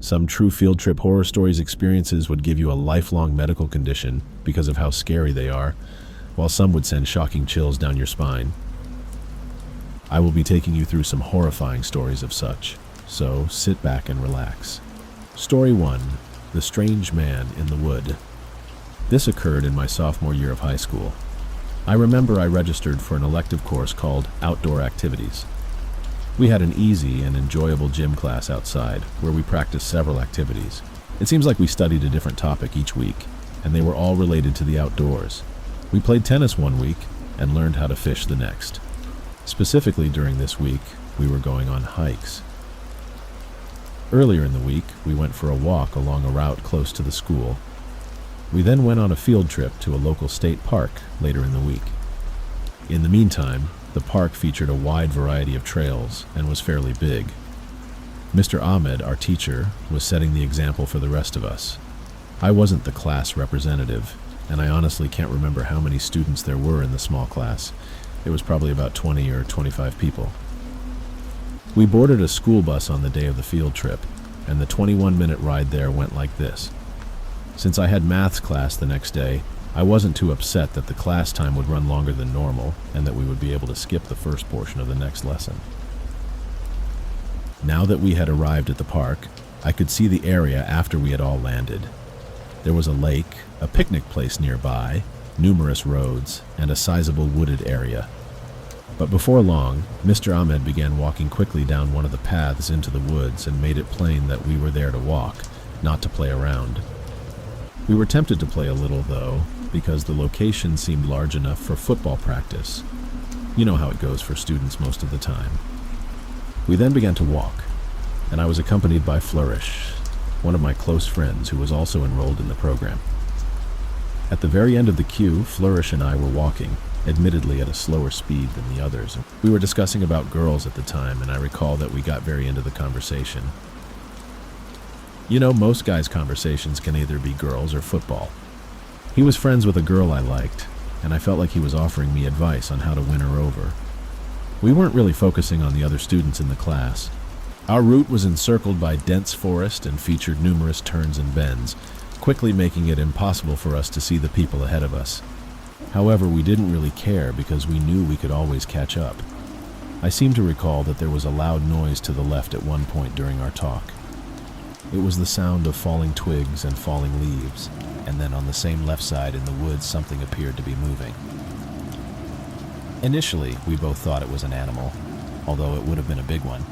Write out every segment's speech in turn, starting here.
Some true field trip horror stories experiences would give you a lifelong medical condition because of how scary they are, while some would send shocking chills down your spine. I will be taking you through some horrifying stories of such, so sit back and relax. Story 1. The Strange Man in the Wood. This occurred in my sophomore year of high school. I remember I registered for an elective course called Outdoor Activities. We had an easy and enjoyable gym class outside where we practiced several activities. It seems like we studied a different topic each week, and they were all related to the outdoors. We played tennis one week and learned how to fish the next. Specifically during this week, we were going on hikes. Earlier in the week, we went for a walk along a route close to the school. We then went on a field trip to a local state park later in the week. In the meantime, the park featured a wide variety of trails and was fairly big. Mr. Ahmed, our teacher, was setting the example for the rest of us. I wasn't the class representative, and I honestly can't remember how many students there were in the small class. It was probably about 20 or 25 people. We boarded a school bus on the day of the field trip, and the 21-minute ride there went like this. Since I had maths class the next day, I wasn't too upset that the class time would run longer than normal and that we would be able to skip the first portion of the next lesson. Now that we had arrived at the park, I could see the area after we had all landed. There was a lake, a picnic place nearby, numerous roads, and a sizable wooded area. But before long, Mr. Ahmed began walking quickly down one of the paths into the woods and made it plain that we were there to walk, not to play around. We were tempted to play a little, though, because the location seemed large enough for football practice. You know how it goes for students most of the time. We then began to walk, and I was accompanied by Flourish, one of my close friends who was also enrolled in the program. At the very end of the queue, Flourish and I were walking, admittedly at a slower speed than the others. We were discussing about girls at the time, and I recall that we got very into the conversation. You know, most guys' conversations can either be girls or football. He was friends with a girl I liked, and I felt like he was offering me advice on how to win her over. We weren't really focusing on the other students in the class. Our route was encircled by dense forest and featured numerous turns and bends, quickly making it impossible for us to see the people ahead of us. However, we didn't really care because we knew we could always catch up. I seem to recall that there was a loud noise to the left at one point during our talk. It was the sound of falling twigs and falling leaves, and then on the same left side in the woods something appeared to be moving. Initially, we both thought it was an animal, although it would have been a big one.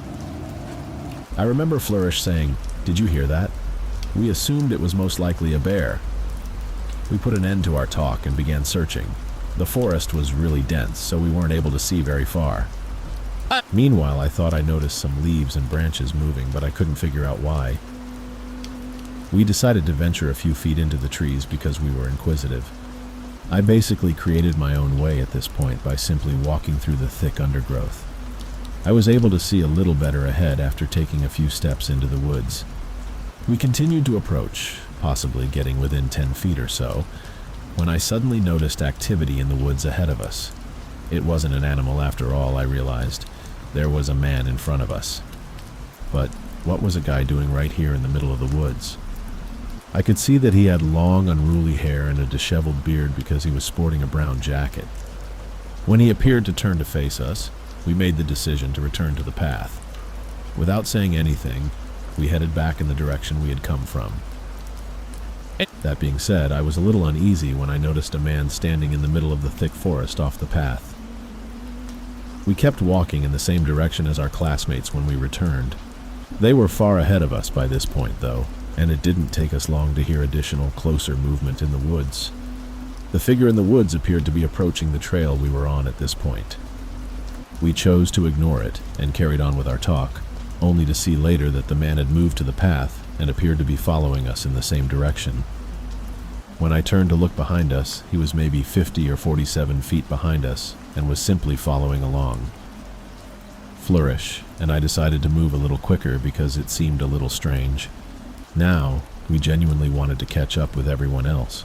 I remember Flourish saying, "Did you hear that?" We assumed it was most likely a bear. We put an end to our talk and began searching. The forest was really dense, so we weren't able to see very far. Meanwhile, I thought I noticed some leaves and branches moving, but I couldn't figure out why. We decided to venture a few feet into the trees because we were inquisitive. I basically created my own way at this point by simply walking through the thick undergrowth. I was able to see a little better ahead after taking a few steps into the woods. We continued to approach, possibly getting within 10 feet or so, when I suddenly noticed activity in the woods ahead of us. It wasn't an animal after all, I realized. There was a man in front of us. But what was a guy doing right here in the middle of the woods? I could see that he had long, unruly hair and a disheveled beard because he was sporting a brown jacket. When he appeared to turn to face us, we made the decision to return to the path. Without saying anything, we headed back in the direction we had come from. That being said, I was a little uneasy when I noticed a man standing in the middle of the thick forest off the path. We kept walking in the same direction as our classmates when we returned. They were far ahead of us by this point, though, and it didn't take us long to hear additional, closer movement in the woods. The figure in the woods appeared to be approaching the trail we were on at this point. We chose to ignore it and carried on with our talk, only to see later that the man had moved to the path and appeared to be following us in the same direction. When I turned to look behind us, he was maybe 50 or 47 feet behind us and was simply following along. Flourish, and I decided to move a little quicker because it seemed a little strange. Now, we genuinely wanted to catch up with everyone else.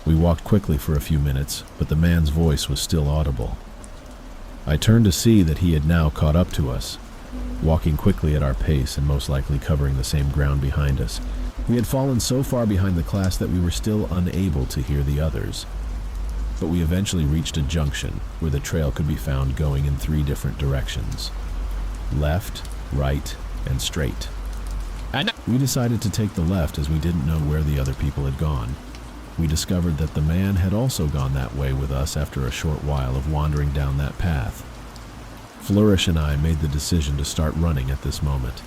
We walked quickly for a few minutes, but the man's voice was still audible. I turned to see that he had now caught up to us. walking quickly at our pace and most likely covering the same ground behind us. We had fallen so far behind the class that we were still unable to hear the others. But we eventually reached a junction where the trail could be found going in 3 different directions: left, right, and straight. We decided to take the left as we didn't know where the other people had gone. We discovered that the man had also gone that way with us after a short while of wandering down that path. Flourish and I made the decision to start running at this moment.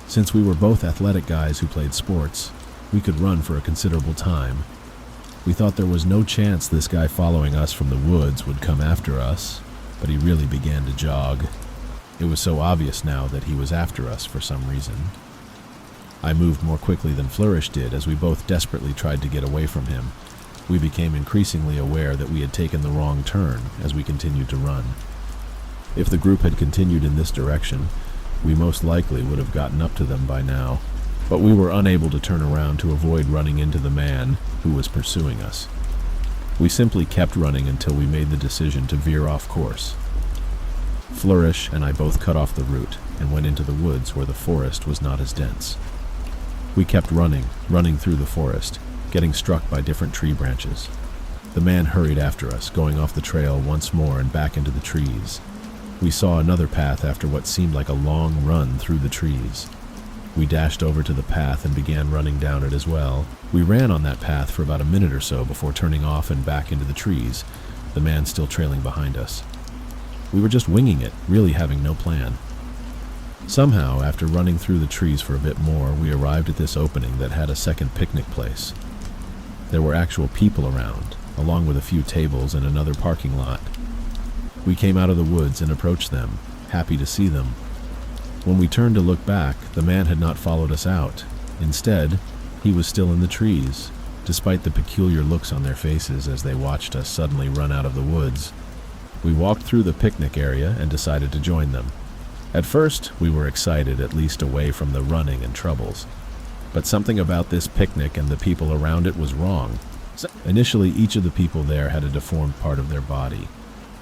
Since we were both athletic guys who played sports, we could run for a considerable time. We thought there was no chance this guy following us from the woods would come after us, but he really began to jog. It was so obvious now that he was after us for some reason. I moved more quickly than Flourish did as we both desperately tried to get away from him. We became increasingly aware that we had taken the wrong turn as we continued to run. If the group had continued in this direction, we most likely would have gotten up to them by now, but we were unable to turn around to avoid running into the man who was pursuing us. We simply kept running until we made the decision to veer off course. Flourish and I both cut off the route and went into the woods where the forest was not as dense. We kept running through the forest, getting struck by different tree branches. The man hurried after us, going off the trail once more and back into the trees. We saw another path after what seemed like a long run through the trees. We dashed over to the path and began running down it as well. We ran on that path for about a minute or so before turning off and back into the trees, the man still trailing behind us. We were just winging it, really having no plan. Somehow, after running through the trees for a bit more, we arrived at this opening that had a second picnic place. There were actual people around, along with a few tables and another parking lot. We came out of the woods and approached them, happy to see them. When we turned to look back, the man had not followed us out. Instead, he was still in the trees, despite the peculiar looks on their faces as they watched us suddenly run out of the woods. We walked through the picnic area and decided to join them. At first, we were excited, at least away from the running and troubles. But something about this picnic and the people around it was wrong. Initially, each of the people there had a deformed part of their body.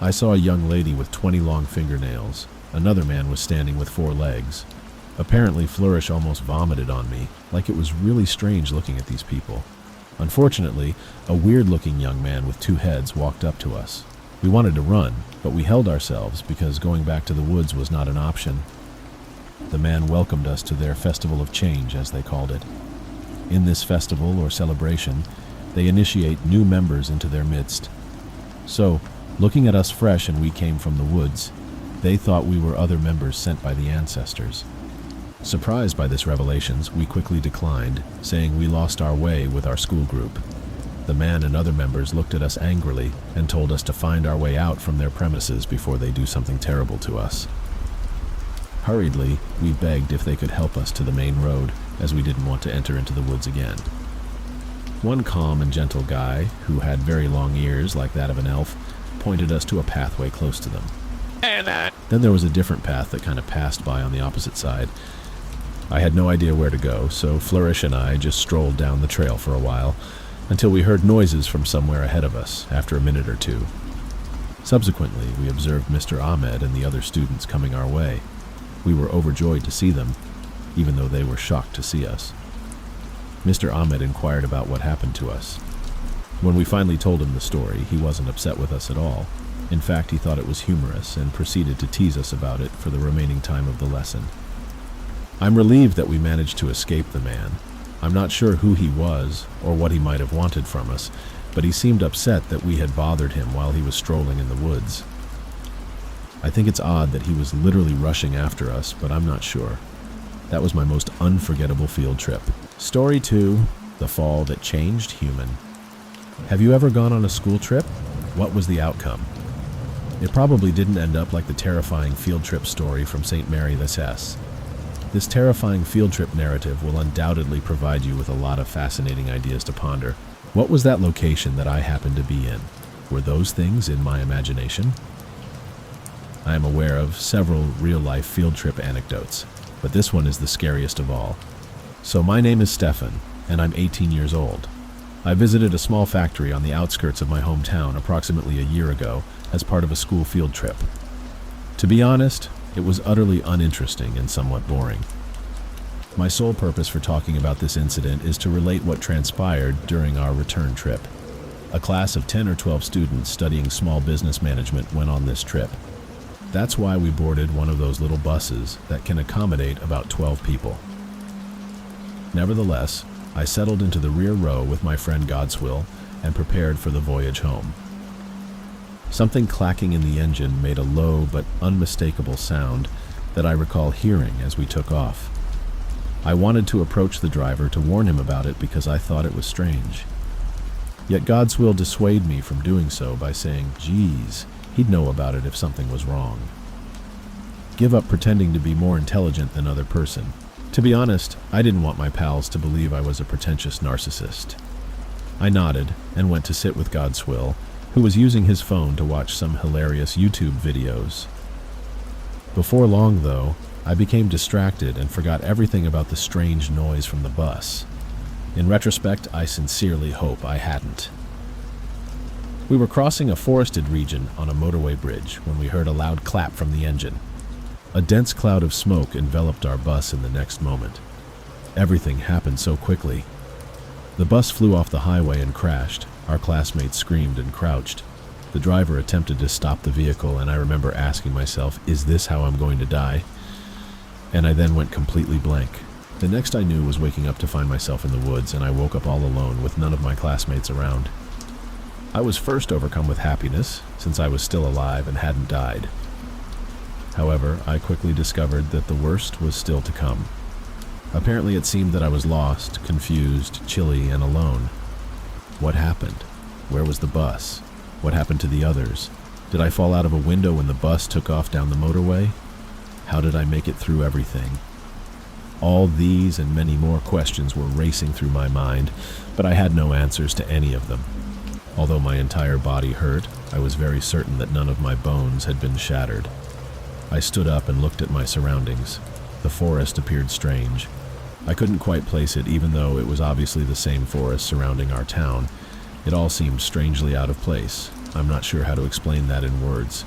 I saw a young lady with 20 long fingernails. Another man was standing with 4 legs. Apparently, Flourish almost vomited on me, like it was really strange looking at these people. Unfortunately, a weird-looking young man with 2 heads walked up to us. We wanted to run, but we held ourselves because going back to the woods was not an option. The man welcomed us to their festival of change, as they called it. In this festival or celebration, they initiate new members into their midst. So, looking at us fresh and we came from the woods, they thought we were other members sent by the ancestors. Surprised by this revelations, we quickly declined, saying we lost our way with our school group. The man and other members looked at us angrily and told us to find our way out from their premises before they do something terrible to us. Hurriedly, we begged if they could help us to the main road, as we didn't want to enter into the woods again. One calm and gentle guy, who had very long ears like that of an elf, pointed us to a pathway close to them. Then there was a different path that kind of passed by on the opposite side. I had no idea where to go, so Flourish and I just strolled down the trail for a while, until we heard noises from somewhere ahead of us after a minute or 2. Subsequently, we observed Mr. Ahmed and the other students coming our way. We were overjoyed to see them, even though they were shocked to see us. Mr. Ahmed inquired about what happened to us. When we finally told him the story, he wasn't upset with us at all. In fact, he thought it was humorous and proceeded to tease us about it for the remaining time of the lesson. I'm relieved that we managed to escape the man. I'm not sure who he was or what he might have wanted from us, but he seemed upset that we had bothered him while he was strolling in the woods. I think it's odd that he was literally rushing after us, but I'm not sure. That was my most unforgettable field trip. Story 2, The Fall That Changed Human. Have you ever gone on a school trip? What was the outcome? It probably didn't end up like the terrifying field trip story from St. Mary the Cess. This terrifying field trip narrative will undoubtedly provide you with a lot of fascinating ideas to ponder. What was that location that I happened to be in? Were those things in my imagination? I am aware of several real-life field trip anecdotes, but this one is the scariest of all. So my name is Stefan, and I'm 18 years old. I visited a small factory on the outskirts of my hometown approximately a year ago as part of a school field trip. To be honest, It was utterly uninteresting and somewhat boring. My sole purpose for talking about this incident is to relate what transpired during our return trip. A class of 10 or 12 students studying small business management went on this trip. That's why we boarded one of those little buses that can accommodate about 12 people. Nevertheless, I settled into the rear row with my friend Godswill and prepared for the voyage home. Something clacking in the engine made a low but unmistakable sound that I recall hearing as we took off. I wanted to approach the driver to warn him about it because I thought it was strange. Yet Godswill dissuaded me from doing so by saying, geez, he'd know about it if something was wrong. Give up pretending to be more intelligent than other person. To be honest, I didn't want my pals to believe I was a pretentious narcissist. I nodded and went to sit with Godswill, who was using his phone to watch some hilarious YouTube videos. Before long, though, I became distracted and forgot everything about the strange noise from the bus. In retrospect, I sincerely hope I hadn't. We were crossing a forested region on a motorway bridge when we heard a loud clap from the engine. A dense cloud of smoke enveloped our bus in the next moment. Everything happened so quickly. The bus flew off the highway and crashed. Our classmates screamed and crouched. The driver attempted to stop the vehicle, and I remember asking myself, is this how I'm going to die? And I then went completely blank. The next I knew was waking up to find myself in the woods, and I woke up all alone with none of my classmates around. I was first overcome with happiness, since I was still alive and hadn't died. However, I quickly discovered that the worst was still to come. Apparently it seemed that I was lost, confused, chilly, and alone. What happened? Where was the bus? What happened to the others? Did I fall out of a window when the bus took off down the motorway? How did I make it through everything? All these and many more questions were racing through my mind, but I had no answers to any of them. Although my entire body hurt, I was very certain that none of my bones had been shattered. I stood up and looked at my surroundings. The forest appeared strange. I couldn't quite place it, even though it was obviously the same forest surrounding our town. It all seemed strangely out of place. I'm not sure how to explain that in words.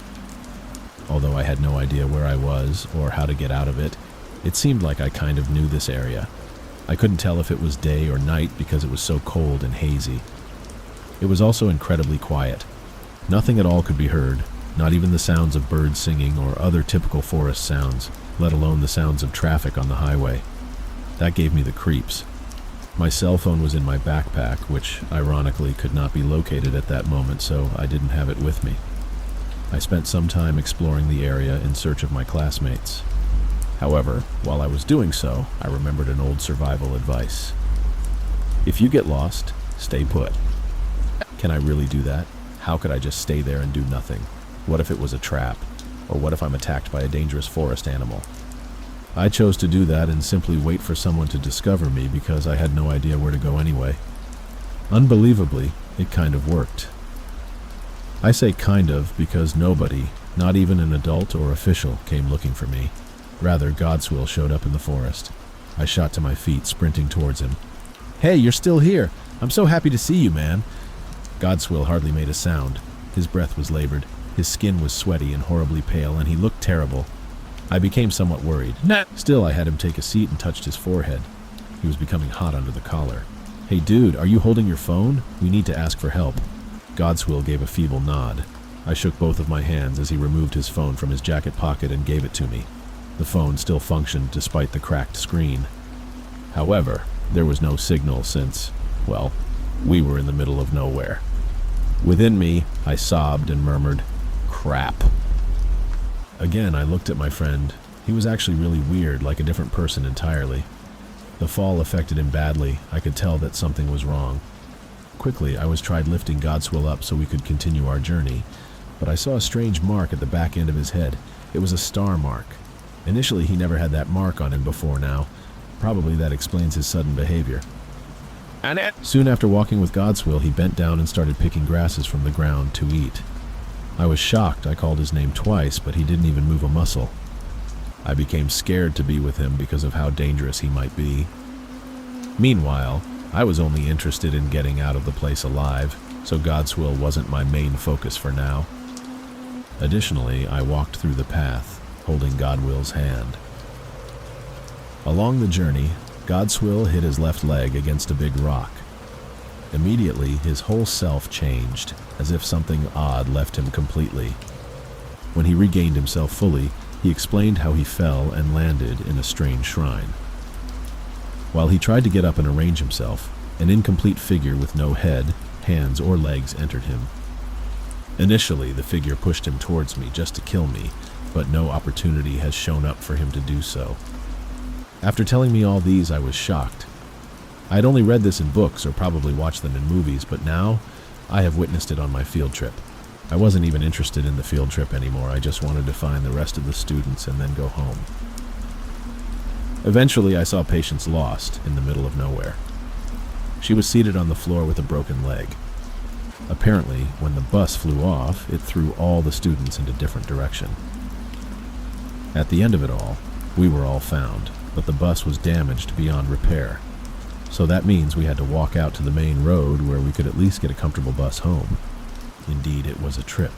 Although I had no idea where I was or how to get out of it, it seemed like I kind of knew this area. I couldn't tell if it was day or night because it was so cold and hazy. It was also incredibly quiet. Nothing at all could be heard, not even the sounds of birds singing or other typical forest sounds, let alone the sounds of traffic on the highway. That gave me the creeps. My cell phone was in my backpack, which ironically could not be located at that moment, so I didn't have it with me. I spent some time exploring the area in search of my classmates. However, while I was doing so, I remembered an old survival advice. If you get lost, stay put. Can I really do that? How could I just stay there and do nothing? What if it was a trap? Or what if I'm attacked by a dangerous forest animal? I chose to do that and simply wait for someone to discover me because I had no idea where to go anyway. Unbelievably, it kind of worked. I say kind of because nobody, not even an adult or official, came looking for me. Rather, Godswill showed up in the forest. I shot to my feet, sprinting towards him. "Hey, you're still here! I'm so happy to see you, man!" Godswill hardly made a sound. His breath was labored, his skin was sweaty and horribly pale, and he looked terrible. I became somewhat worried. Still, I had him take a seat and touched his forehead. He was becoming hot under the collar. "Hey dude, are you holding your phone? We need to ask for help." Godswill gave a feeble nod. I shook both of my hands as he removed his phone from his jacket pocket and gave it to me. The phone still functioned despite the cracked screen. However, there was no signal since, well, we were in the middle of nowhere. Within me, I sobbed and murmured, "Crap." Again, I looked at my friend. He was actually really weird, like a different person entirely. The fall affected him badly. I could tell that something was wrong. Quickly, I tried lifting Godswill up so we could continue our journey, but I saw a strange mark at the back end of his head. It was a star mark. Initially, he never had that mark on him before now. Probably that explains his sudden behavior. Soon after walking with Godswill, he bent down and started picking grasses from the ground to eat. I was shocked. I called his name twice, but he didn't even move a muscle. I became scared to be with him because of how dangerous he might be. Meanwhile, I was only interested in getting out of the place alive, so Godswill wasn't my main focus for now. Additionally, I walked through the path. holding Godwill's hand. Along the journey, Godswill hit his left leg against a big rock. Immediately, his whole self changed, as if something odd left him completely. When he regained himself fully, he explained how he fell and landed in a strange shrine. While he tried to get up and arrange himself, an incomplete figure with no head, hands, or legs entered him. Initially, the figure pushed him towards me just to kill me, but no opportunity has shown up for him to do so. After telling me all these, I was shocked. I had only read this in books or probably watched them in movies, but now I have witnessed it on my field trip. I wasn't even interested in the field trip anymore. I just wanted to find the rest of the students and then go home. Eventually, I saw Patience lost in the middle of nowhere. She was seated on the floor with a broken leg. Apparently, when the bus flew off, it threw all the students in a different direction. At the end of it all, we were all found, but the bus was damaged beyond repair. So that means we had to walk out to the main road where we could at least get a comfortable bus home. Indeed, it was a trip.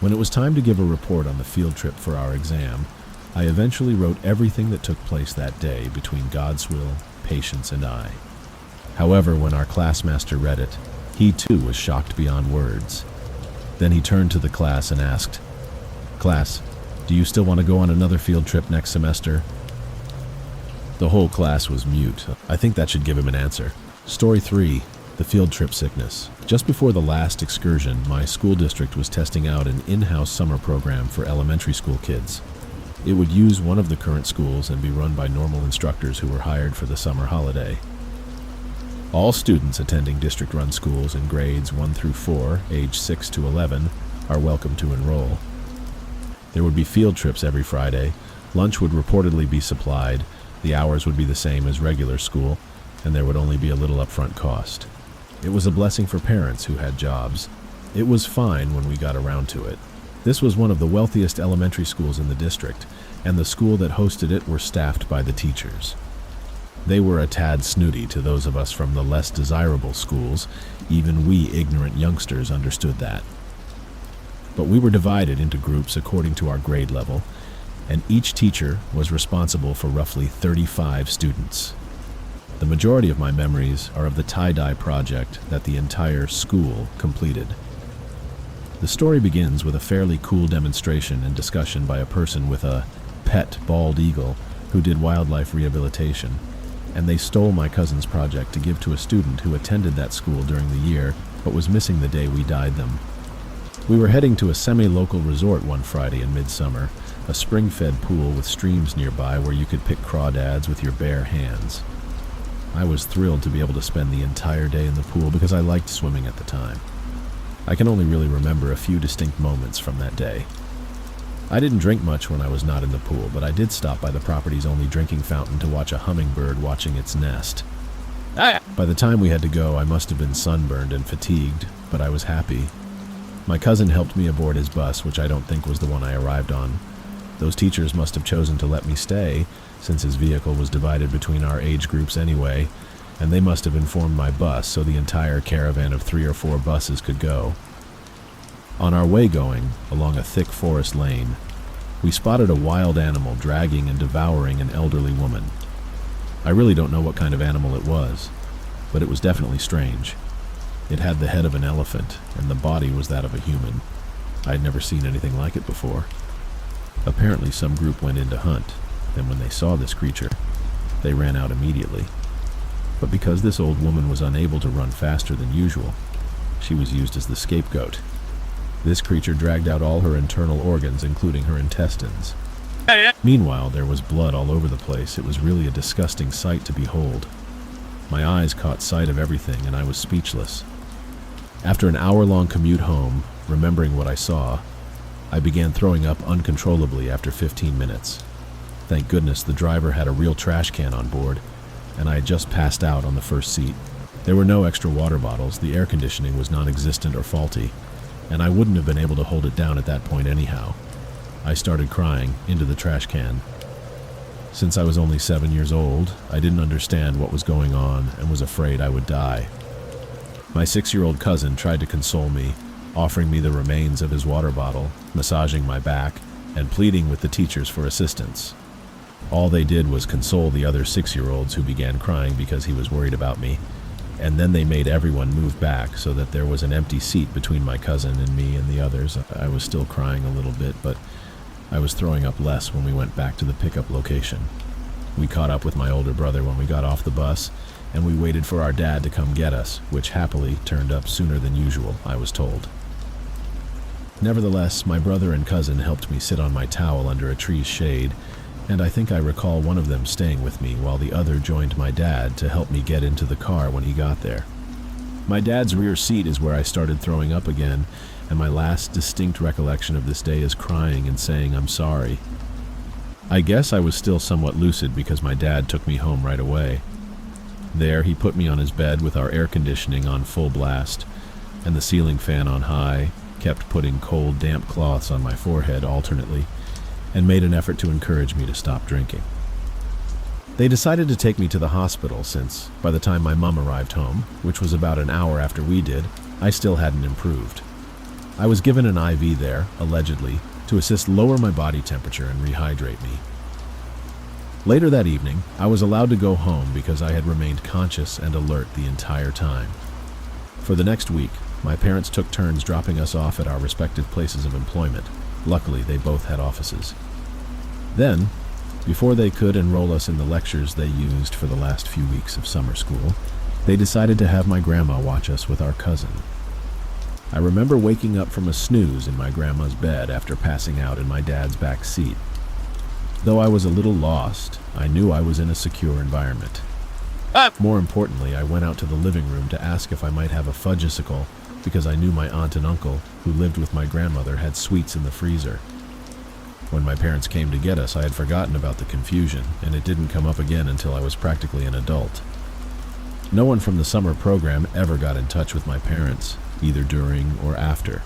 When it was time to give a report on the field trip for our exam, I eventually wrote everything that took place that day between Godswill, Patience, and I. However, when our classmaster read it, he too was shocked beyond words. Then he turned to the class and asked, "Class, do you still want to go on another field trip next semester?" The whole class was mute. I think that should give him an answer. Story 3. The field trip sickness. Just before the last excursion, my school district was testing out an in-house summer program for elementary school kids. It would use one of the current schools and be run by normal instructors who were hired for the summer holiday. All students attending district-run schools in grades 1 through 4, age 6 to 11, are welcome to enroll. There would be field trips every Friday, lunch would reportedly be supplied, the hours would be the same as regular school, and there would only be a little upfront cost. It was a blessing for parents who had jobs. It was fine when we got around to it. This was one of the wealthiest elementary schools in the district, and the school that hosted it were staffed by the teachers. They were a tad snooty to those of us from the less desirable schools. Even we ignorant youngsters understood that. But we were divided into groups according to our grade level, and each teacher was responsible for roughly 35 students. The majority of my memories are of the tie-dye project that the entire school completed. The story begins with a fairly cool demonstration and discussion by a person with a pet bald eagle who did wildlife rehabilitation, and they stole my cousin's project to give to a student who attended that school during the year but was missing the day we dyed them. We were heading to a semi-local resort one Friday in midsummer, a spring-fed pool with streams nearby where you could pick crawdads with your bare hands. I was thrilled to be able to spend the entire day in the pool because I liked swimming at the time. I can only really remember a few distinct moments from that day. I didn't drink much when I was not in the pool, but I did stop by the property's only drinking fountain to watch a hummingbird watching its nest. By the time we had to go, I must have been sunburned and fatigued, but I was happy. My cousin helped me aboard his bus, which I don't think was the one I arrived on. Those teachers must have chosen to let me stay, since his vehicle was divided between our age groups anyway, and they must have informed my bus so the entire caravan of 3 or 4 buses could go. On our way going, along a thick forest lane, we spotted a wild animal dragging and devouring an elderly woman. I really don't know what kind of animal it was, but it was definitely strange. It had the head of an elephant, and the body was that of a human. I had never seen anything like it before. Apparently some group went in to hunt, and when they saw this creature, they ran out immediately. But because this old woman was unable to run faster than usual, she was used as the scapegoat. This creature dragged out all her internal organs, including her intestines. Meanwhile, there was blood all over the place. It was really a disgusting sight to behold. My eyes caught sight of everything, and I was speechless. After an hour-long commute home, remembering what I saw, I began throwing up uncontrollably after 15 minutes. Thank goodness the driver had a real trash can on board, and I had just passed out on the first seat. There were no extra water bottles, the air conditioning was non-existent or faulty, and I wouldn't have been able to hold it down at that point anyhow. I started crying into the trash can. Since I was only 7 years old, I didn't understand what was going on and was afraid I would die. My 6-year-old cousin tried to console me, offering me the remains of his water bottle, massaging my back, and pleading with the teachers for assistance. All they did was console the other 6-year-olds who began crying because he was worried about me, and then they made everyone move back so that there was an empty seat between my cousin and me and the others. I was still crying a little bit, but I was throwing up less when we went back to the pickup location. We caught up with my older brother when we got off the bus, and we waited for our dad to come get us, which happily turned up sooner than usual, I was told. Nevertheless, my brother and cousin helped me sit on my towel under a tree's shade, and I think I recall one of them staying with me while the other joined my dad to help me get into the car when he got there. My dad's rear seat is where I started throwing up again, and my last distinct recollection of this day is crying and saying I'm sorry. I guess I was still somewhat lucid because my dad took me home right away. There, he put me on his bed with our air conditioning on full blast, and the ceiling fan on high, kept putting cold, damp cloths on my forehead alternately, and made an effort to encourage me to stop drinking. They decided to take me to the hospital since, by the time my mom arrived home, which was about an hour after we did, I still hadn't improved. I was given an IV there, allegedly, to assist lower my body temperature and rehydrate me. Later that evening, I was allowed to go home because I had remained conscious and alert the entire time. For the next week, my parents took turns dropping us off at our respective places of employment. Luckily, they both had offices. Then, before they could enroll us in the lectures they used for the last few weeks of summer school, they decided to have my grandma watch us with our cousin. I remember waking up from a snooze in my grandma's bed after passing out in my dad's back seat. Though I was a little lost, I knew I was in a secure environment. More importantly, I went out to the living room to ask if I might have a fudgesicle because I knew my aunt and uncle, who lived with my grandmother, had sweets in the freezer. When my parents came to get us, I had forgotten about the confusion, and it didn't come up again until I was practically an adult. No one from the summer program ever got in touch with my parents, either during or after.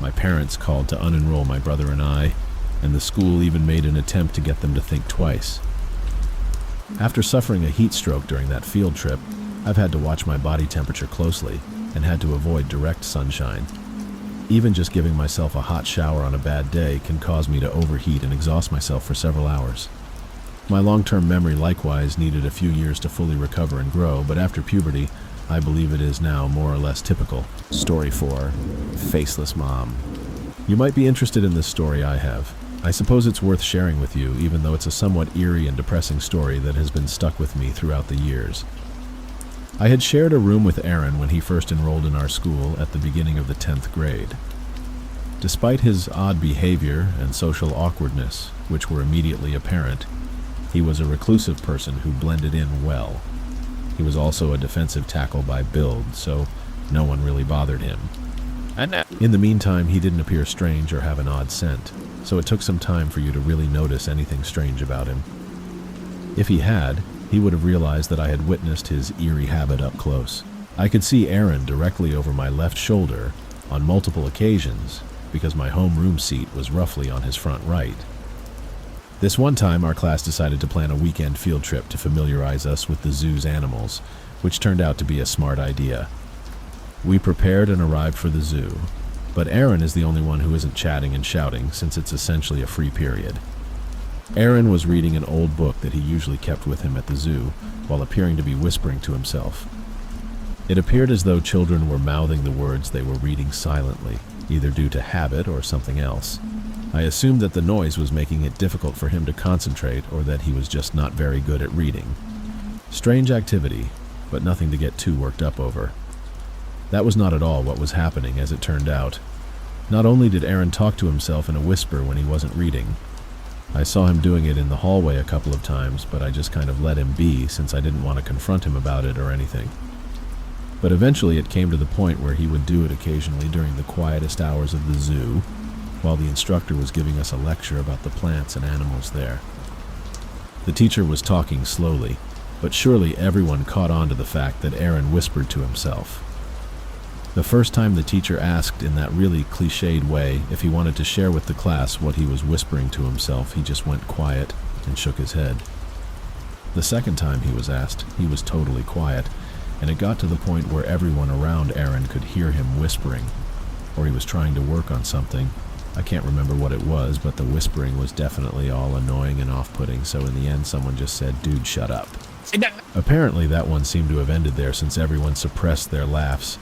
My parents called to unenroll my brother and I, and the school even made an attempt to get them to think twice. After suffering a heat stroke during that field trip, I've had to watch my body temperature closely and had to avoid direct sunshine. Even just giving myself a hot shower on a bad day can cause me to overheat and exhaust myself for several hours. My long-term memory likewise needed a few years to fully recover and grow, but after puberty, I believe it is now more or less typical. Story 4. Faceless Mom. You might be interested in this story I have. I suppose it's worth sharing with you, even though it's a somewhat eerie and depressing story that has been stuck with me throughout the years. I had shared a room with Aaron when he first enrolled in our school at the beginning of the 10th grade. Despite his odd behavior and social awkwardness, which were immediately apparent, he was a reclusive person who blended in well. He was also a defensive tackle by build, so no one really bothered him. In the meantime, he didn't appear strange or have an odd scent, so it took some time for you to really notice anything strange about him. If he had, he would have realized that I had witnessed his eerie habit up close. I could see Aaron directly over my left shoulder on multiple occasions because my homeroom seat was roughly on his front right. This one time, our class decided to plan a weekend field trip to familiarize us with the zoo's animals, which turned out to be a smart idea. We prepared and arrived for the zoo, but Aaron is the only one who isn't chatting and shouting since it's essentially a free period. Aaron was reading an old book that he usually kept with him at the zoo, while appearing to be whispering to himself. It appeared as though children were mouthing the words they were reading silently, either due to habit or something else. I assumed that the noise was making it difficult for him to concentrate or that he was just not very good at reading. Strange activity, but nothing to get too worked up over. That was not at all what was happening, as it turned out. Not only did Aaron talk to himself in a whisper when he wasn't reading, I saw him doing it in the hallway a couple of times, but I just kind of let him be since I didn't want to confront him about it or anything. But eventually it came to the point where he would do it occasionally during the quietest hours of the zoo, while the instructor was giving us a lecture about the plants and animals there. The teacher was talking slowly, but surely everyone caught on to the fact that Aaron whispered to himself. The first time the teacher asked in that really cliched way if he wanted to share with the class what he was whispering to himself, he just went quiet and shook his head. The second time he was asked, he was totally quiet, and it got to the point where everyone around Aaron could hear him whispering, or he was trying to work on something, I can't remember what it was, but the whispering was definitely all annoying and off-putting, so in the end someone just said, "Dude, shut up." Apparently that one seemed to have ended there since everyone suppressed their laughs,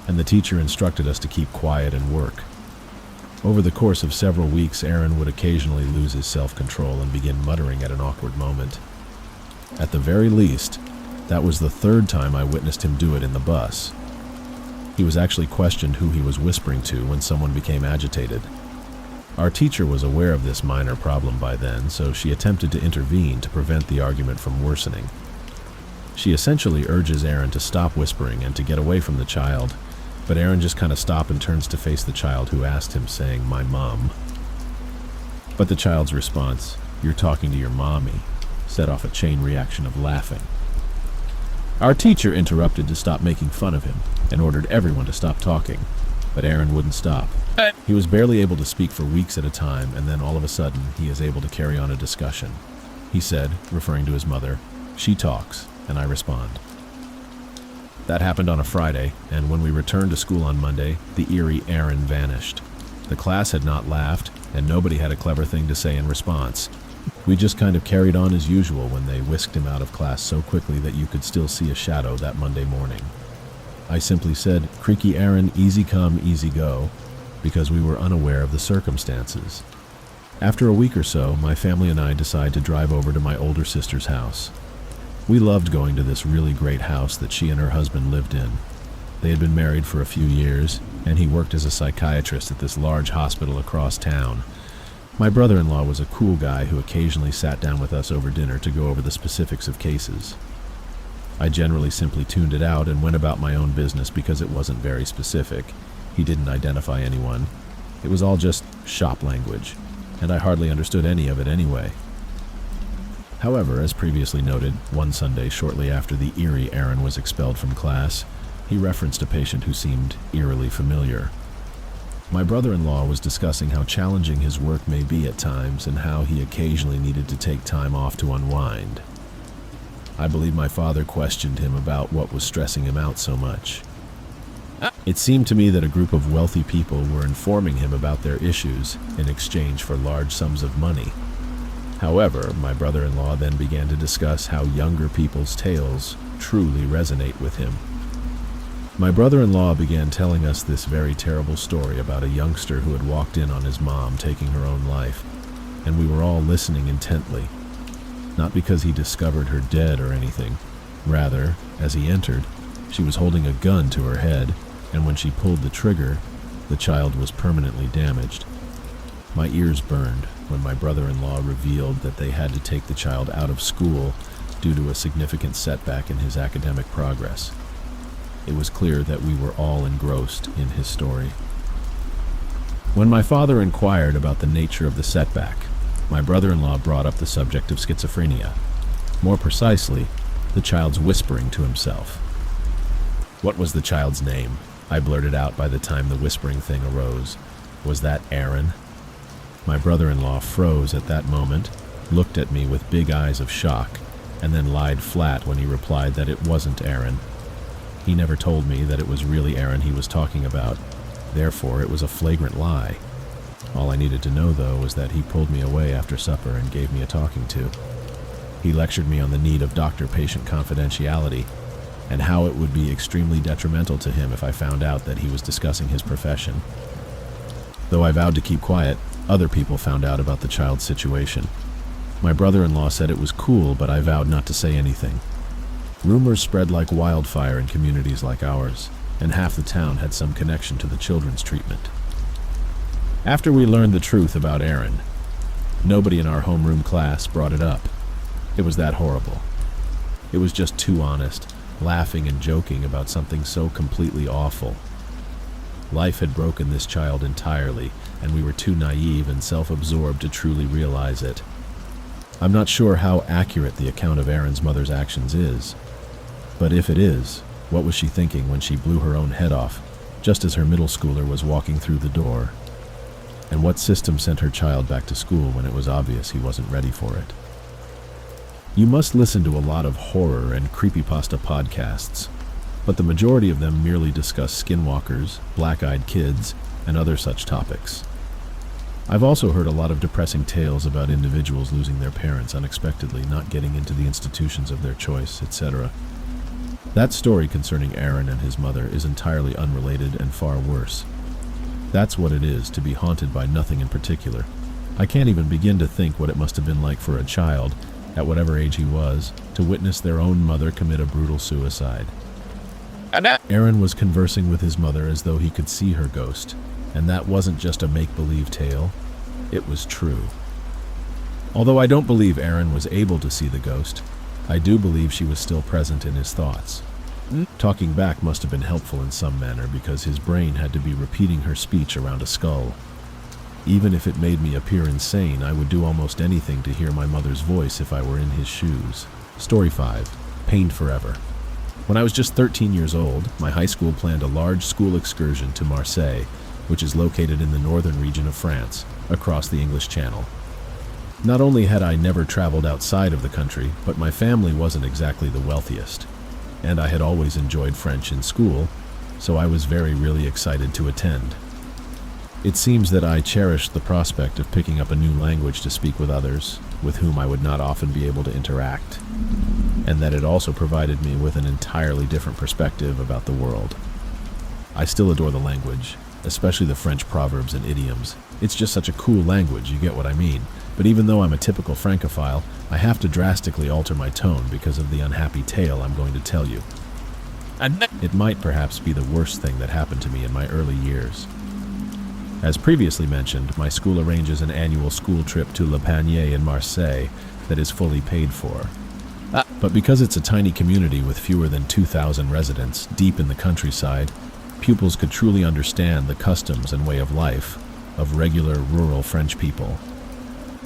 and the teacher instructed us to keep quiet and work. Over the course of several weeks, Aaron would occasionally lose his self-control and begin muttering at an awkward moment. At the very least, that was the third time I witnessed him do it in the bus. He was actually questioned who he was whispering to when someone became agitated. Our teacher was aware of this minor problem by then, so she attempted to intervene to prevent the argument from worsening. She essentially urges Aaron to stop whispering and to get away from the child, but Aaron just kind of stops and turns to face the child who asked him, saying, "My mom." But the child's response, "You're talking to your mommy," set off a chain reaction of laughing. Our teacher interrupted to stop making fun of him and ordered everyone to stop talking, but Aaron wouldn't stop. He was barely able to speak for weeks at a time, and then all of a sudden, he is able to carry on a discussion. He said, referring to his mother, "She talks, and I respond." That happened on a Friday, and when we returned to school on Monday, the eerie Aaron vanished. The class had not laughed, and nobody had a clever thing to say in response. We just kind of carried on as usual when they whisked him out of class so quickly that you could still see a shadow that Monday morning. I simply said, "Creaky Aaron, easy come, easy go," because we were unaware of the circumstances. After a week or so, my family and I decided to drive over to my older sister's house. We loved going to this really great house that she and her husband lived in. They had been married for a few years, and he worked as a psychiatrist at this large hospital across town. My brother-in-law was a cool guy who occasionally sat down with us over dinner to go over the specifics of cases. I generally simply tuned it out and went about my own business because it wasn't very specific. He didn't identify anyone. It was all just shop language, and I hardly understood any of it anyway. However, as previously noted, one Sunday shortly after the eerie Aaron was expelled from class, he referenced a patient who seemed eerily familiar. My brother-in-law was discussing how challenging his work may be at times and how he occasionally needed to take time off to unwind. I believe my father questioned him about what was stressing him out so much. It seemed to me that a group of wealthy people were informing him about their issues in exchange for large sums of money. However, my brother-in-law then began to discuss how younger people's tales truly resonate with him. My brother-in-law began telling us this very terrible story about a youngster who had walked in on his mom taking her own life, and we were all listening intently. Not because he discovered her dead or anything. Rather, as he entered, she was holding a gun to her head, and when she pulled the trigger, the child was permanently damaged. My ears burned when my brother-in-law revealed that they had to take the child out of school due to a significant setback in his academic progress. It was clear that we were all engrossed in his story. When my father inquired about the nature of the setback, my brother-in-law brought up the subject of schizophrenia. More precisely, the child's whispering to himself. "What was the child's name?" I blurted out by the time the whispering thing arose. "Was that Aaron?" My brother-in-law froze at that moment, looked at me with big eyes of shock, and then lied flat when he replied that it wasn't Aaron. He never told me that it was really Aaron he was talking about. Therefore, it was a flagrant lie. All I needed to know, though, was that he pulled me away after supper and gave me a talking to. He lectured me on the need of doctor-patient confidentiality and how it would be extremely detrimental to him if I found out that he was discussing his profession. Though I vowed to keep quiet, other people found out about the child's situation. My brother-in-law said it was cool, but I vowed not to say anything. Rumors spread like wildfire in communities like ours, and half the town had some connection to the children's treatment. After we learned the truth about Aaron, nobody in our homeroom class brought it up. It was that horrible. It was just too honest, laughing and joking about something so completely awful. Life had broken this child entirely, and we were too naive and self-absorbed to truly realize it. I'm not sure how accurate the account of Aaron's mother's actions is, but if it is, what was she thinking when she blew her own head off, just as her middle schooler was walking through the door? And what system sent her child back to school when it was obvious he wasn't ready for it? You must listen to a lot of horror and creepypasta podcasts, but the majority of them merely discuss skinwalkers, black-eyed kids, and other such topics. I've also heard a lot of depressing tales about individuals losing their parents unexpectedly, not getting into the institutions of their choice, etc. That story concerning Aaron and his mother is entirely unrelated and far worse. That's what it is to be haunted by nothing in particular. I can't even begin to think what it must have been like for a child, at whatever age he was, to witness their own mother commit a brutal suicide. Aaron was conversing with his mother as though he could see her ghost, and that wasn't just a make-believe tale, it was true. Although I don't believe Aaron was able to see the ghost, I do believe she was still present in his thoughts. Talking back must have been helpful in some manner because his brain had to be repeating her speech around a skull. Even if it made me appear insane, I would do almost anything to hear my mother's voice if I were in his shoes. Story 5. Pained Forever. When I was just 13 years old, my high school planned a large school excursion to Marseille, which is located in the northern region of France, across the English Channel. Not only had I never traveled outside of the country, but my family wasn't exactly the wealthiest, and I had always enjoyed French in school, so I was really excited to attend. It seems that I cherished the prospect of picking up a new language to speak with others, with whom I would not often be able to interact, and that it also provided me with an entirely different perspective about the world. I still adore the language, especially the French proverbs and idioms. It's just such a cool language, you get what I mean. But even though I'm a typical Francophile, I have to drastically alter my tone because of the unhappy tale I'm going to tell you. It might perhaps be the worst thing that happened to me in my early years. As previously mentioned, my school arranges an annual school trip to Le Panier in Marseille that is fully paid for. But because it's a tiny community with fewer than 2,000 residents deep in the countryside, pupils could truly understand the customs and way of life of regular rural French people.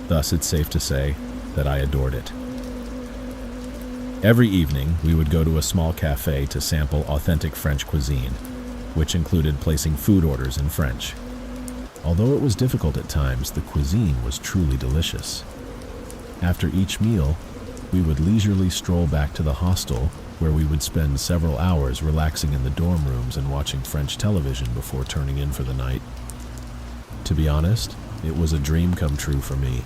Thus, it's safe to say that I adored it. Every evening, we would go to a small cafe to sample authentic French cuisine, which included placing food orders in French. Although it was difficult at times, the cuisine was truly delicious. After each meal, we would leisurely stroll back to the hostel, where we would spend several hours relaxing in the dorm rooms and watching French television before turning in for the night. To be honest, it was a dream come true for me.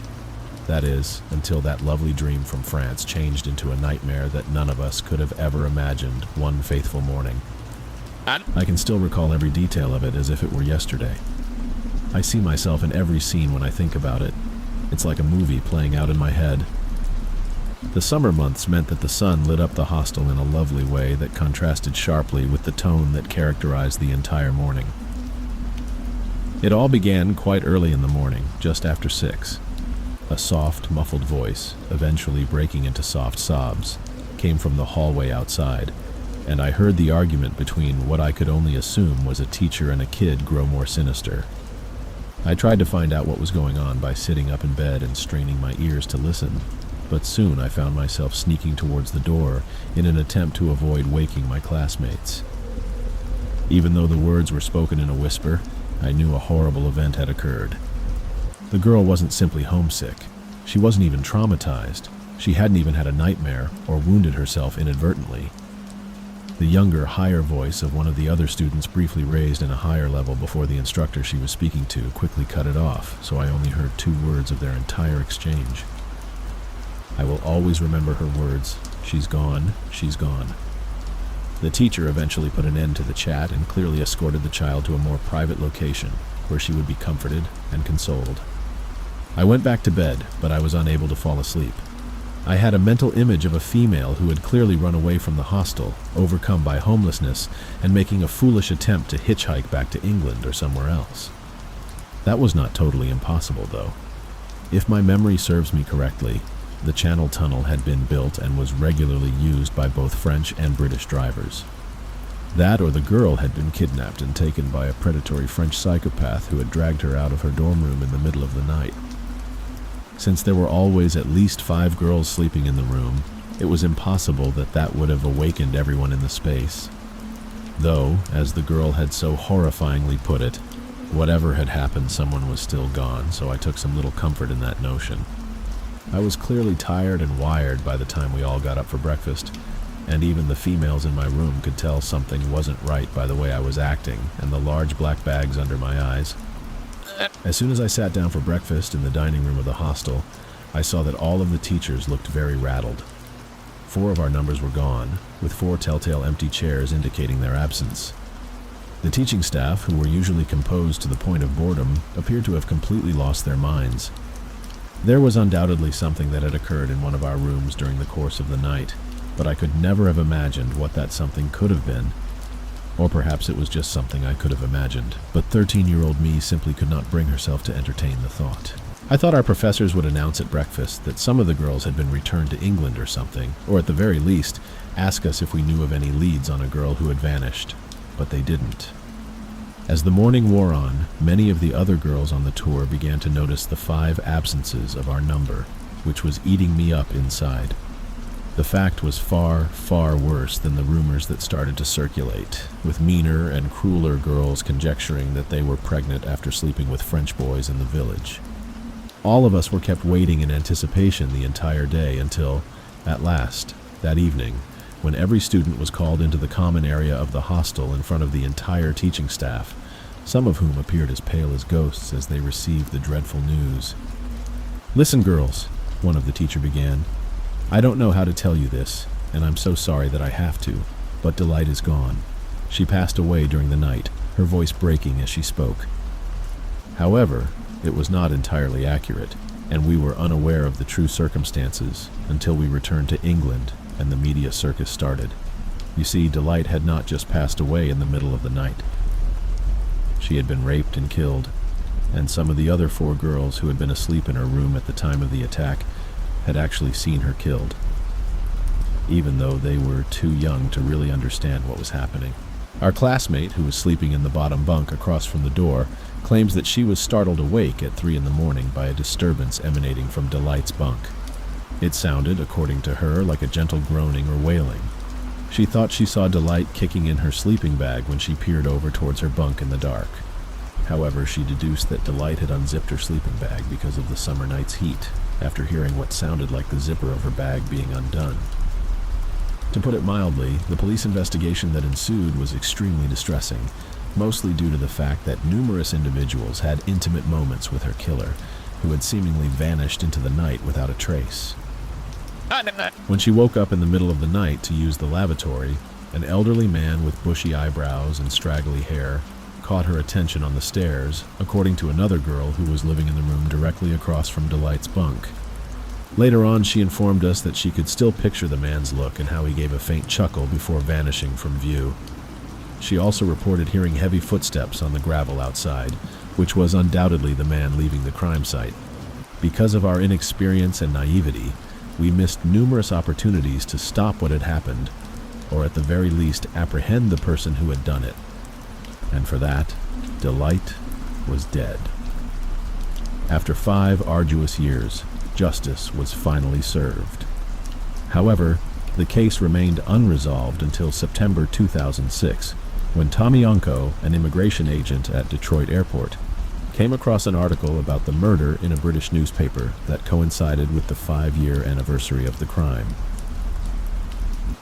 That is, until that lovely dream from France changed into a nightmare that none of us could have ever imagined one faithful morning. I can still recall every detail of it as if it were yesterday. I see myself in every scene when I think about it. It's like a movie playing out in my head. The summer months meant that the sun lit up the hostel in a lovely way that contrasted sharply with the tone that characterized the entire morning. It all began quite early in the morning, just after 6. A soft, muffled voice, eventually breaking into soft sobs, came from the hallway outside, and I heard the argument between what I could only assume was a teacher and a kid grow more sinister. I tried to find out what was going on by sitting up in bed and straining my ears to listen, but soon I found myself sneaking towards the door in an attempt to avoid waking my classmates. Even though the words were spoken in a whisper, I knew a horrible event had occurred. The girl wasn't simply homesick. She wasn't even traumatized. She hadn't even had a nightmare or wounded herself inadvertently. The younger, higher voice of one of the other students briefly raised in a higher level before the instructor she was speaking to quickly cut it off, so I only heard 2 words of their entire exchange. I will always remember her words, "She's gone, she's gone." The teacher eventually put an end to the chat and clearly escorted the child to a more private location where she would be comforted and consoled. I went back to bed, but I was unable to fall asleep. I had a mental image of a female who had clearly run away from the hostel, overcome by homelessness, and making a foolish attempt to hitchhike back to England or somewhere else. That was not totally impossible, though. If my memory serves me correctly, the Channel Tunnel had been built and was regularly used by both French and British drivers. That or the girl had been kidnapped and taken by a predatory French psychopath who had dragged her out of her dorm room in the middle of the night. Since there were always at least 5 girls sleeping in the room, it was impossible that that would have awakened everyone in the space. Though, as the girl had so horrifyingly put it, whatever had happened, someone was still gone, so I took some little comfort in that notion. I was clearly tired and wired by the time we all got up for breakfast, and even the females in my room could tell something wasn't right by the way I was acting and the large black bags under my eyes. As soon as I sat down for breakfast in the dining room of the hostel, I saw that all of the teachers looked very rattled. 4 of our numbers were gone, with 4 telltale empty chairs indicating their absence. The teaching staff, who were usually composed to the point of boredom, appeared to have completely lost their minds. There was undoubtedly something that had occurred in one of our rooms during the course of the night, but I could never have imagined what that something could have been. Or perhaps it was just something I could have imagined, but 13-year-old me simply could not bring herself to entertain the thought. I thought our professors would announce at breakfast that some of the girls had been returned to England or something, or at the very least, ask us if we knew of any leads on a girl who had vanished, but they didn't. As the morning wore on, many of the other girls on the tour began to notice the 5 absences of our number, which was eating me up inside. The fact was far, far worse than the rumors that started to circulate, with meaner and crueler girls conjecturing that they were pregnant after sleeping with French boys in the village. All of us were kept waiting in anticipation the entire day until, at last, that evening, when every student was called into the common area of the hostel in front of the entire teaching staff, some of whom appeared as pale as ghosts as they received the dreadful news. "Listen, girls," one of the teachers began. "I don't know how to tell you this, and I'm so sorry that I have to, but Delight is gone. She passed away during the night, her voice breaking as she spoke." However, it was not entirely accurate, and we were unaware of the true circumstances until we returned to England and the media circus started. You see, Delight had not just passed away in the middle of the night. She had been raped and killed, and some of the other 4 girls who had been asleep in her room at the time of the attack had actually seen her killed, even though they were too young to really understand what was happening. Our classmate, who was sleeping in the bottom bunk across from the door, claims that she was startled awake at 3 in the morning by a disturbance emanating from Delight's bunk. It sounded, according to her, like a gentle groaning or wailing. She thought she saw Delight kicking in her sleeping bag when she peered over towards her bunk in the dark. However, she deduced that Delight had unzipped her sleeping bag because of the summer night's heat, after hearing what sounded like the zipper of her bag being undone. To put it mildly, the police investigation that ensued was extremely distressing, mostly due to the fact that numerous individuals had intimate moments with her killer, who had seemingly vanished into the night without a trace. When she woke up in the middle of the night to use the lavatory, an elderly man with bushy eyebrows and straggly hair caught her attention on the stairs, according to another girl who was living in the room directly across from Delight's bunk. Later on, she informed us that she could still picture the man's look and how he gave a faint chuckle before vanishing from view. She also reported hearing heavy footsteps on the gravel outside, which was undoubtedly the man leaving the crime site. Because of our inexperience and naivety, we missed numerous opportunities to stop what had happened, or at the very least apprehend the person who had done it. And for that, Delight was dead. After 5 arduous years, justice was finally served. However, the case remained unresolved until September 2006, when Tommy Unko, an immigration agent at Detroit Airport, came across an article about the murder in a British newspaper that coincided with the 5-year anniversary of the crime.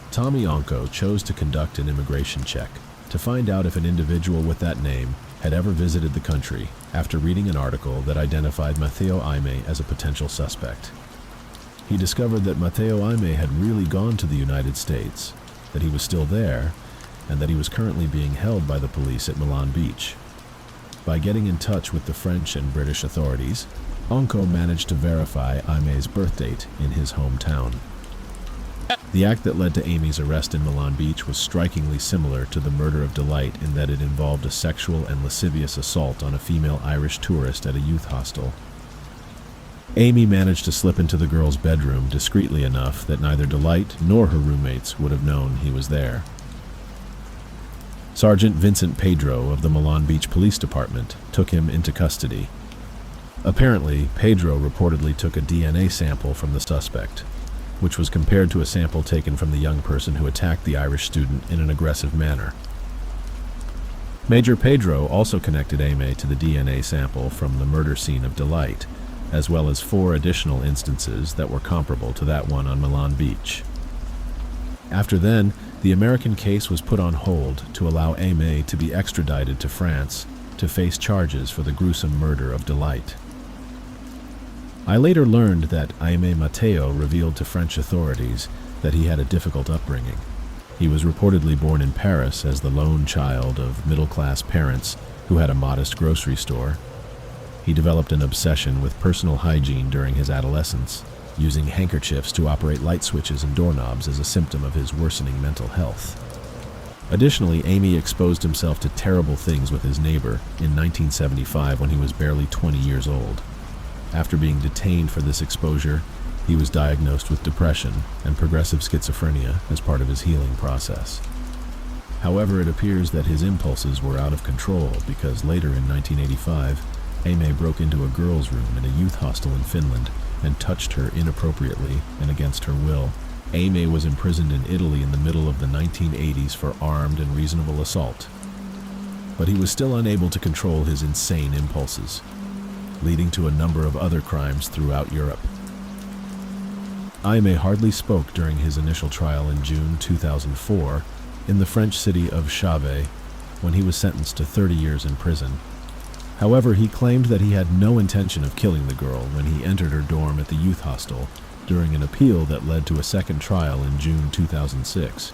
Tommy Unko chose to conduct an immigration check to find out if an individual with that name had ever visited the country after reading an article that identified Matteo Aime as a potential suspect. He discovered that Matteo Aime had really gone to the United States, that he was still there, and that he was currently being held by the police at Milan Beach. By getting in touch with the French and British authorities, Unko managed to verify Aime's birth date in his hometown. The act that led to Amy's arrest in Milan Beach was strikingly similar to the murder of Delight in that it involved a sexual and lascivious assault on a female Irish tourist at a youth hostel. Amy managed to slip into the girl's bedroom discreetly enough that neither Delight nor her roommates would have known he was there. Sergeant Vincent Pedro of the Milan Beach Police Department took him into custody. Apparently, Pedro reportedly took a DNA sample from the suspect, which was compared to a sample taken from the young person who attacked the Irish student in an aggressive manner. Major Pedro also connected Aime to the DNA sample from the murder scene of Delight, as well as 4 additional instances that were comparable to that one on Milan Beach. After then, the American case was put on hold to allow Aime to be extradited to France to face charges for the gruesome murder of Delight. I later learned that Jaime Mateo revealed to French authorities that he had a difficult upbringing. He was reportedly born in Paris as the lone child of middle-class parents who had a modest grocery store. He developed an obsession with personal hygiene during his adolescence, using handkerchiefs to operate light switches and doorknobs as a symptom of his worsening mental health. Additionally, Amy exposed himself to terrible things with his neighbor in 1975 when he was barely 20 years old. After being detained for this exposure, he was diagnosed with depression and progressive schizophrenia as part of his healing process. However, it appears that his impulses were out of control because later in 1985, Amy broke into a girl's room in a youth hostel in Finland and touched her inappropriately and against her will. Amy was imprisoned in Italy in the middle of the 1980s for armed and reasonable assault. But he was still unable to control his insane impulses, leading to a number of other crimes throughout Europe. Amy hardly spoke during his initial trial in June 2004 in the French city of Shivers when he was sentenced to 30 years in prison. However, he claimed that he had no intention of killing the girl when he entered her dorm at the youth hostel during an appeal that led to a second trial in June 2006.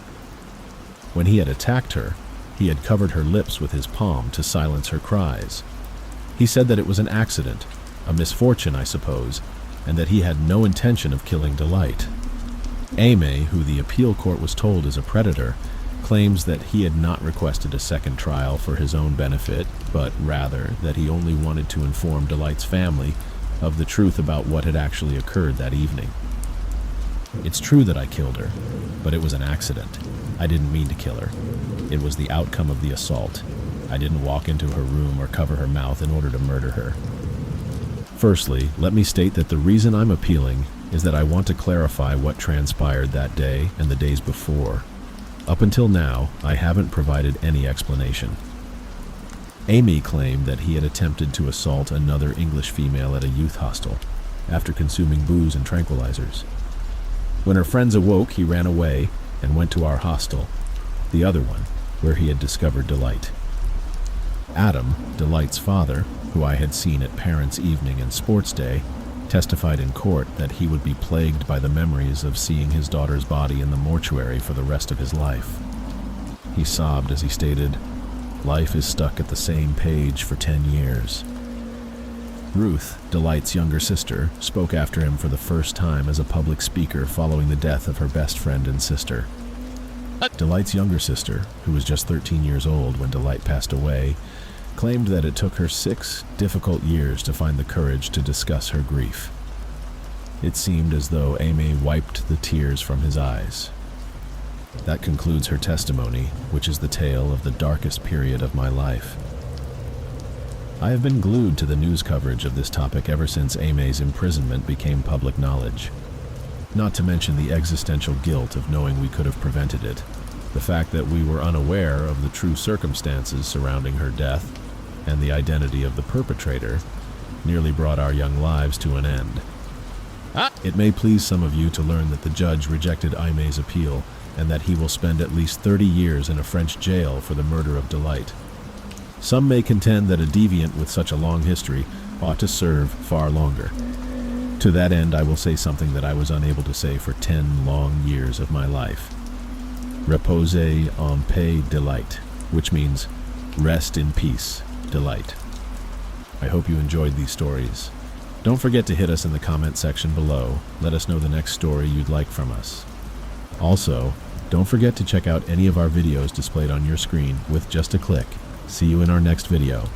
When he had attacked her, he had covered her lips with his palm to silence her cries. He said that it was an accident, a misfortune, I suppose, and that he had no intention of killing Delight. Amy, who the appeal court was told is a predator, claims that he had not requested a second trial for his own benefit, but rather that he only wanted to inform Delight's family of the truth about what had actually occurred that evening. It's true that I killed her, but it was an accident. I didn't mean to kill her. It was the outcome of the assault. I didn't walk into her room or cover her mouth in order to murder her. Firstly, let me state that the reason I'm appealing is that I want to clarify what transpired that day and the days before. Up until now, I haven't provided any explanation. Amy claimed that he had attempted to assault another English female at a youth hostel after consuming booze and tranquilizers. When her friends awoke, he ran away and went to our hostel, the other one, where he had discovered Delight. Adam, Delight's father, who I had seen at Parents' Evening and Sports Day, testified in court that he would be plagued by the memories of seeing his daughter's body in the mortuary for the rest of his life. He sobbed as he stated, "Life is stuck at the same page for 10 years. Ruth, Delight's younger sister, spoke after him for the first time as a public speaker following the death of her best friend and sister. Delight's younger sister, who was just 13 years old when Delight passed away, claimed that it took her 6 difficult years to find the courage to discuss her grief. It seemed as though Amy wiped the tears from his eyes. That concludes her testimony, which is the tale of the darkest period of my life. I have been glued to the news coverage of this topic ever since Amy's imprisonment became public knowledge. Not to mention the existential guilt of knowing we could have prevented it, the fact that we were unaware of the true circumstances surrounding her death, and the identity of the perpetrator nearly brought our young lives to an end. It may please some of you to learn that the judge rejected Aime's appeal and that he will spend at least 30 years in a French jail for the murder of Delight. Some may contend that a deviant with such a long history ought to serve far longer. To that end, I will say something that I was unable to say for 10 long years of my life. Reposez en paix, Delight, which means rest in peace, Delight. I hope you enjoyed these stories. Don't forget to hit us in the comment section below. Let us know the next story you'd like from us. Also, don't forget to check out any of our videos displayed on your screen with just a click. See you in our next video.